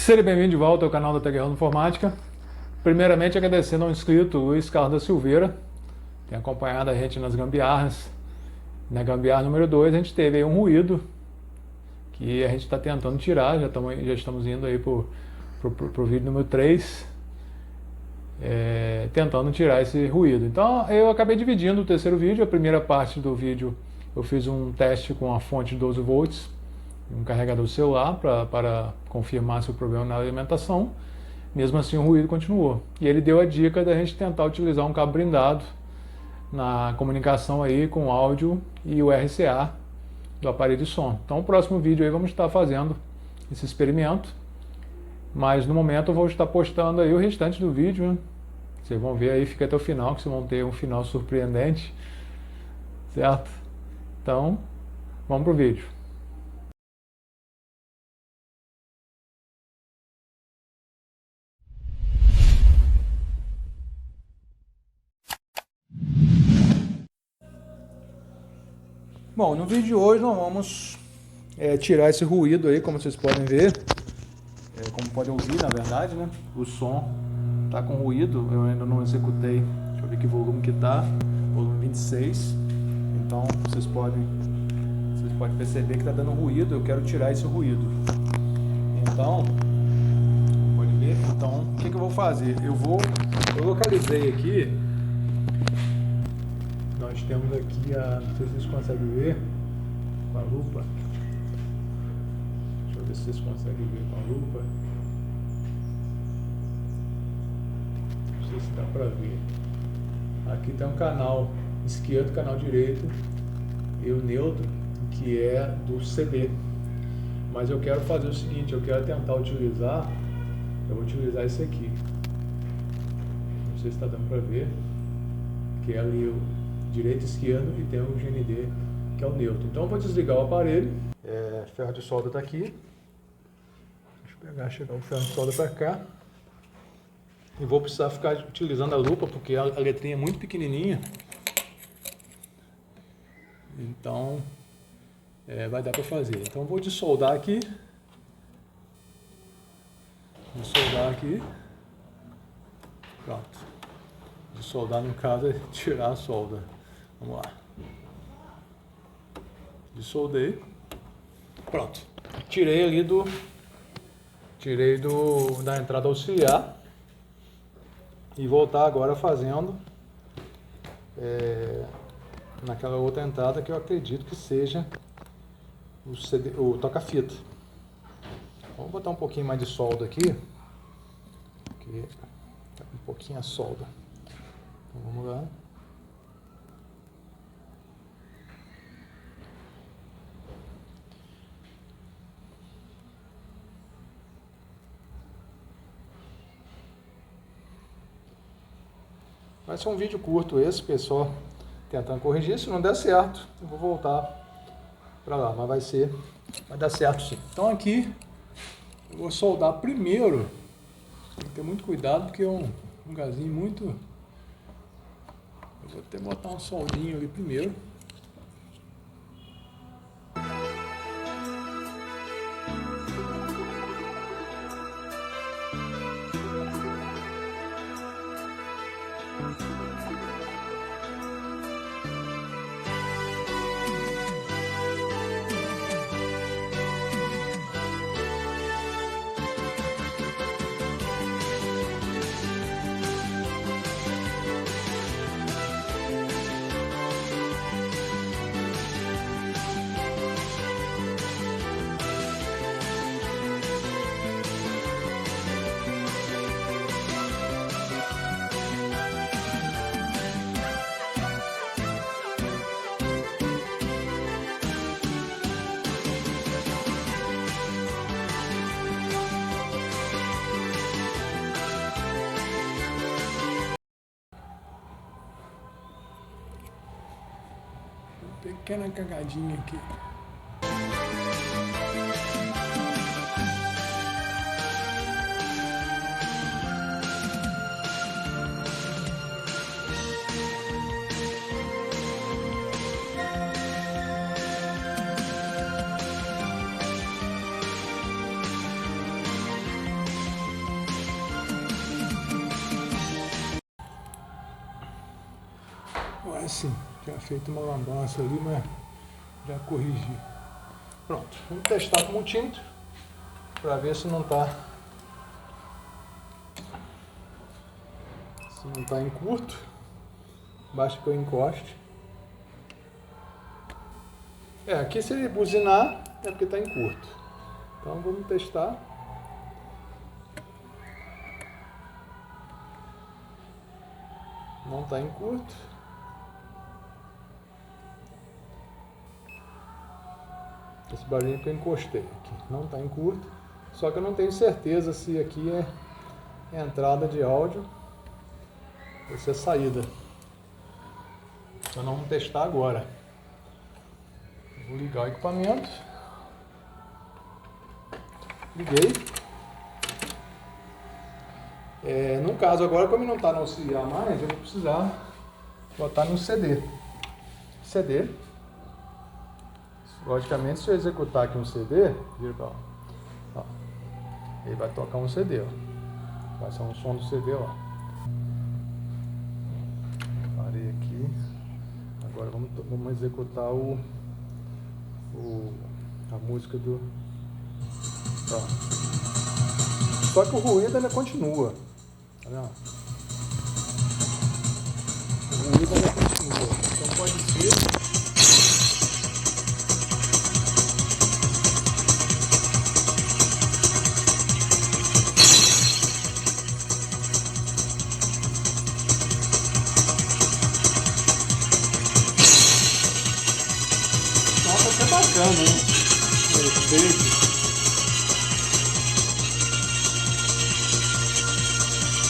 Seja bem-vindo de volta ao canal da Tech Informática. Primeiramente, agradecendo ao inscrito Luiz Carlos da Silveira, que tem acompanhado a gente nas gambiarras. Na gambiarra número 2, a gente teve aí um ruído que a gente está tentando tirar, já estamos indo aí pro vídeo número 3, tentando tirar esse ruído. Então, eu acabei dividindo o terceiro vídeo. A primeira parte do vídeo eu fiz um teste com a fonte de 12 volts, um carregador celular, para confirmar se o problema na alimentação. Mesmo assim, o ruído continuou. E ele deu a dica da gente tentar utilizar um cabo blindado na comunicação aí com o áudio e o RCA do aparelho de som. Então, no próximo vídeo aí vamos estar fazendo esse experimento. Mas no momento eu vou estar postando aí o restante do vídeo, né? Vocês vão ver aí, fica até o final, que vocês vão ter um final surpreendente, certo? Então, vamos pro vídeo. Bom, no vídeo de hoje nós vamos tirar esse ruído aí, como vocês podem ver, como podem ouvir na verdade, né? O som tá com ruído, eu ainda não executei, deixa eu ver que volume que tá, volume 26, então vocês podem perceber que tá dando ruído, eu quero tirar esse ruído. Então, pode ver, então o que eu vou fazer? Eu localizei aqui. Nós temos aqui não sei se vocês conseguem ver com a lupa. Deixa eu ver se vocês conseguem ver com a lupa. Não sei se dá para ver. Aqui tem um canal esquerdo, canal direito e o neutro, que é do CD. Mas eu quero fazer o seguinte, eu quero tentar utilizar, eu vou utilizar esse aqui. Não sei se está dando para ver, que é ali o direito e esquerdo, e tem o GND, que é o neutro. Então eu vou desligar o aparelho. Ferro de solda está aqui. Deixa eu chegar o ferro de solda para cá. E vou precisar ficar utilizando a lupa, porque a letrinha é muito pequenininha. Então, vai dar para fazer. Então eu vou desoldar aqui. Desoldar aqui. Pronto. Desoldar, no caso, é tirar a solda. Vamos lá. Desoldei. Pronto. Tirei ali da entrada auxiliar. E vou estar agora fazendo naquela outra entrada que eu acredito que seja o toca-fita. Vamos botar um pouquinho mais de solda aqui. Porque tá um pouquinho a solda. Então vamos lá. Vai ser um vídeo curto esse, pessoal, tentando corrigir. Se não der certo, eu vou voltar para lá, mas vai dar certo sim. Então aqui eu vou soldar primeiro. Tem que ter muito cuidado, porque é um gazinho muito... Eu vou até botar um soldinho ali primeiro. Pequena cagadinha aqui. Agora sim, tinha feito uma lambança ali, mas já corrigi. Pronto, vamos testar com o multímetro para ver se não está em curto. Basta que eu encoste. Aqui se ele buzinar é porque está em curto. Então vamos testar. Não está em curto. Esse barulhinho que eu encostei aqui. Não está em curto. Só que eu não tenho certeza se aqui é entrada de áudio ou se é saída. Então nós vamos testar agora. Vou ligar o equipamento. Liguei. No caso agora, como não está no auxiliar mais, eu vou precisar botar no CD. CD. Logicamente, se eu executar aqui um CD, vira pra lá. Ó, ele vai tocar um CD, ó. Vai ser um som do CD, ó. Parei aqui. Agora vamos executar a música do... Ó. Só que o ruído ainda continua. Tá vendo? O ruído ainda continua. Então pode ser... Nossa, tá bacana, hein? Perfeito.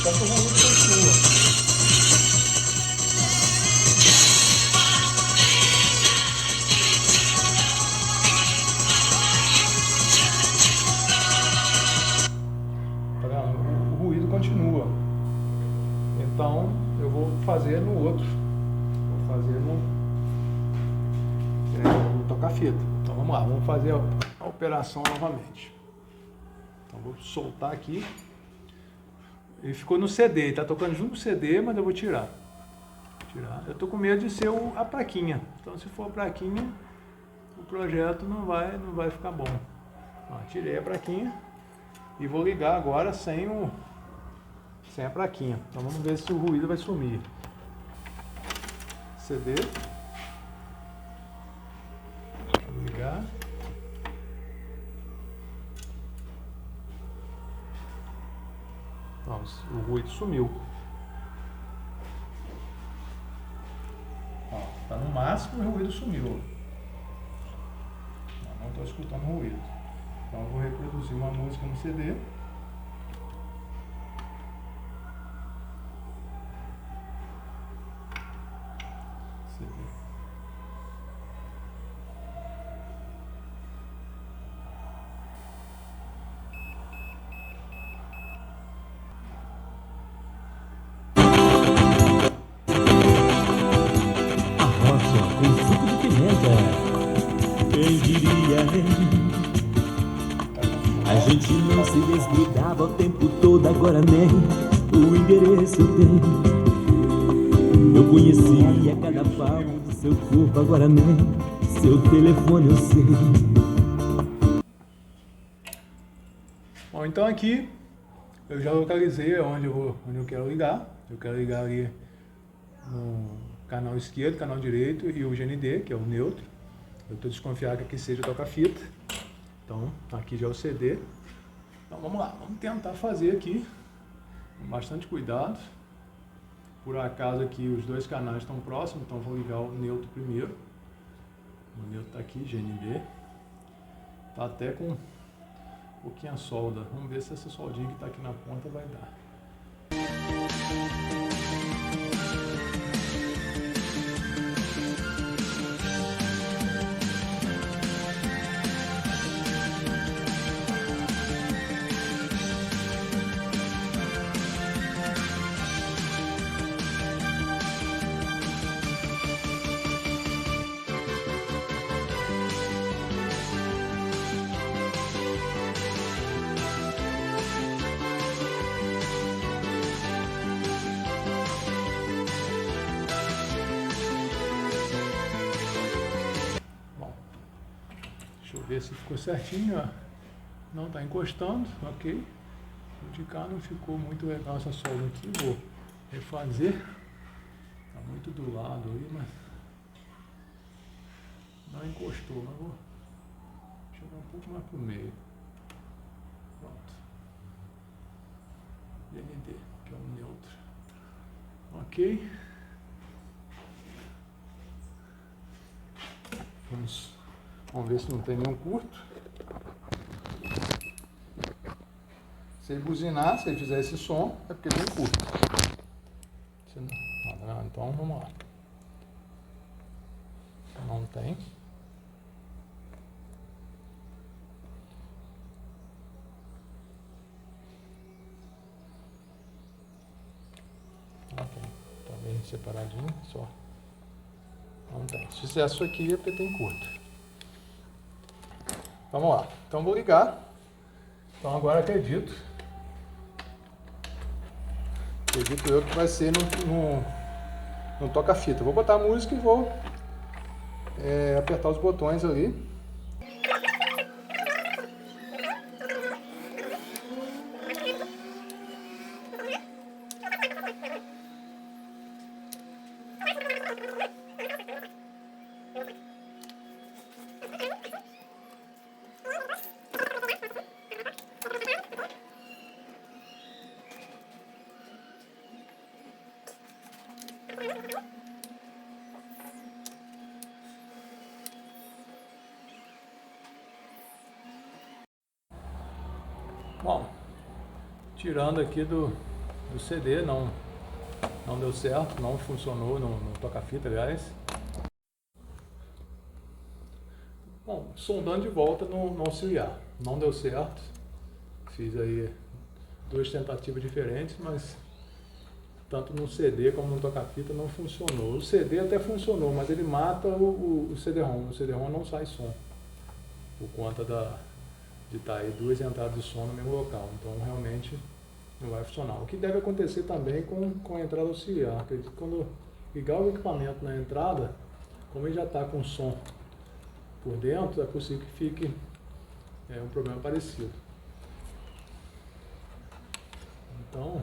Só que o ruído continua. Tá vendo? O ruído continua. Então eu vou fazer no outro. Vou fazer no toca-fita. Então vamos lá, vamos fazer a operação novamente. Então vou soltar aqui. Ele ficou no CD, ele está tocando junto com o CD, mas eu vou tirar. Eu estou com medo de ser a plaquinha. Então se for a plaquinha, o projeto não vai ficar bom. Ó, tirei a plaquinha e vou ligar agora sem a plaquinha. Então vamos ver se o ruído vai sumir. CD. Vou ligar. Nossa, o ruído sumiu. Ó, tá no máximo e o ruído sumiu. Não estou escutando ruído. Então eu vou reproduzir uma música no CD. Quem diria, a gente não se desgrudava o tempo todo, agora nem o endereço tem. Eu conhecia cada palmo do seu corpo, agora nem seu telefone eu sei. Bom, então aqui eu já localizei onde eu quero ligar. Eu quero ligar ali no canal esquerdo, canal direito e o GND, que é o neutro. Eu estou desconfiado que aqui seja toca-fita. Então, aqui já é o CD. Então, vamos lá. Vamos tentar fazer aqui com bastante cuidado. Por acaso aqui os dois canais estão próximos, então vou ligar o neutro primeiro. O neutro está aqui, GND. Está até com um pouquinho a solda. Vamos ver se essa soldinha que está aqui na ponta vai dar. ver se ficou certinho, ó. Não está encostando, ok. O de cá não ficou muito legal essa solda aqui, vou refazer. Tá muito do lado aí, mas não encostou, mas vou chegar um pouco mais pro meio. Pronto. DND, que é um neutro. Ok. Vamos ver se não tem nenhum curto. Se ele buzinar, se ele fizer esse som, é porque tem curto. Não, então vamos lá. Não tem. Ok, tá bem separadinho, só. Não tem. Se fizer isso aqui é porque tem curto. Vamos lá. Então vou ligar. Então agora acredito eu que vai ser no toca-fita. Vou botar a música e vou apertar os botões ali. Bom, tirando aqui do CD, não deu certo, não funcionou no toca-fita, aliás. Bom, sondando de volta no auxiliar, não deu certo. Fiz aí 2 tentativas diferentes, mas tanto no CD como no toca-fita não funcionou. O CD até funcionou, mas ele mata o CD-ROM. O CD-ROM não sai som, por conta de estar aí 2 entradas de som no mesmo local. Então realmente não vai funcionar. O que deve acontecer também com a entrada auxiliar. Acredito que quando ligar o equipamento na entrada, como ele já está com som por dentro, é possível que fique um problema parecido. Então,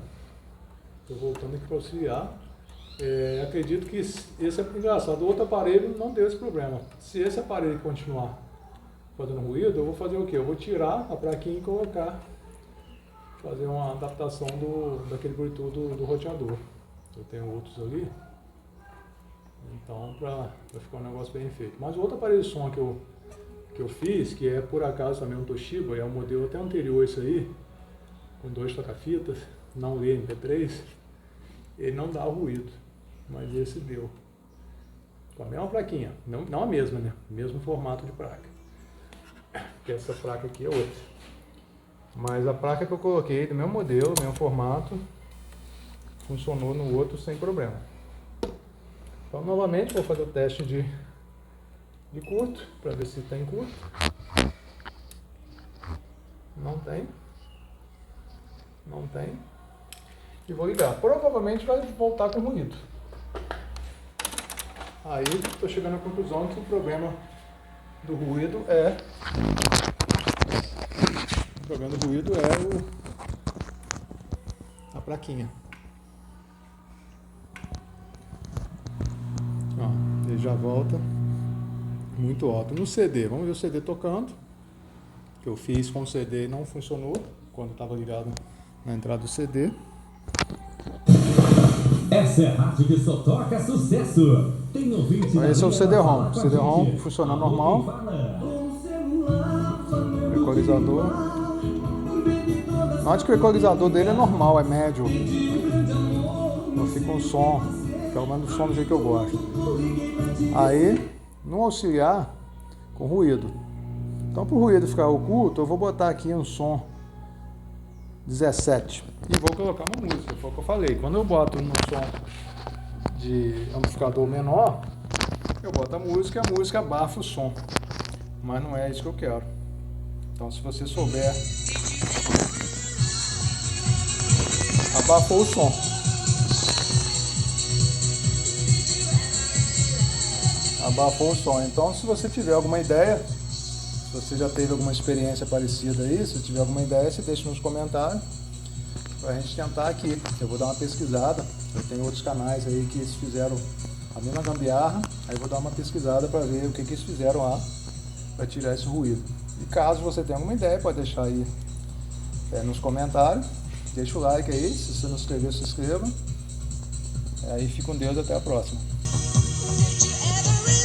estou voltando aqui para auxiliar. Acredito que esse é engraçado. O outro aparelho não deu esse problema. Se esse aparelho continuar fazendo ruído, eu vou fazer o quê? Eu vou tirar a plaquinha e colocar, fazer uma adaptação daquele Bluetooth do roteador. Eu tenho outros ali, então para ficar um negócio bem feito. Mas o outro aparelho de som que eu fiz, que é por acaso também um Toshiba, é um modelo até anterior a isso aí, com 2 toca-fitas, não lê MP3, ele não dá ruído, mas esse deu. Com a mesma plaquinha, não a mesma, né? Mesmo formato de placa. Que essa placa aqui é outra. Mas a placa que eu coloquei do mesmo modelo, mesmo formato, funcionou no outro sem problema. Então novamente vou fazer o teste de curto, para ver se tem curto. Não tem. Não tem. E vou ligar. Provavelmente vai voltar com ruído. Aí estou chegando à conclusão que o problema do ruído é a plaquinha. Ó, ele já volta muito alto. No CD, vamos ver o CD tocando. Que eu fiz com o CD e não funcionou quando estava ligado na entrada do CD. Essa é a rádio que só toca sucesso. Tem ouvinte. Então, esse é o CD-ROM. O CD-ROM funciona normal. O equalizador. Note que o equalizador dele é normal, é médio. Não fica um som, pelo menos o som do jeito que eu gosto. Aí, no auxiliar, com ruído. Então, para o ruído ficar oculto, eu vou botar aqui um som 17 e vou colocar uma música, foi o que eu falei. Quando eu boto no som de amplificador menor, eu boto a música e a música abafa o som, mas não é isso que eu quero. Então, se você souber, abafou o som. Abafou o som. Então, se você tiver alguma ideia, Se você já teve alguma experiência parecida aí, se tiver alguma ideia, você deixa nos comentários pra gente tentar aqui. Eu vou dar uma pesquisada, eu tenho outros canais aí que eles fizeram a mesma gambiarra, aí eu vou dar uma pesquisada para ver o que eles fizeram lá para tirar esse ruído. E caso você tenha alguma ideia, pode deixar aí nos comentários, deixa o like aí, se você não se inscreveu, se inscreva. Aí fica com Deus, até a próxima. Did you ever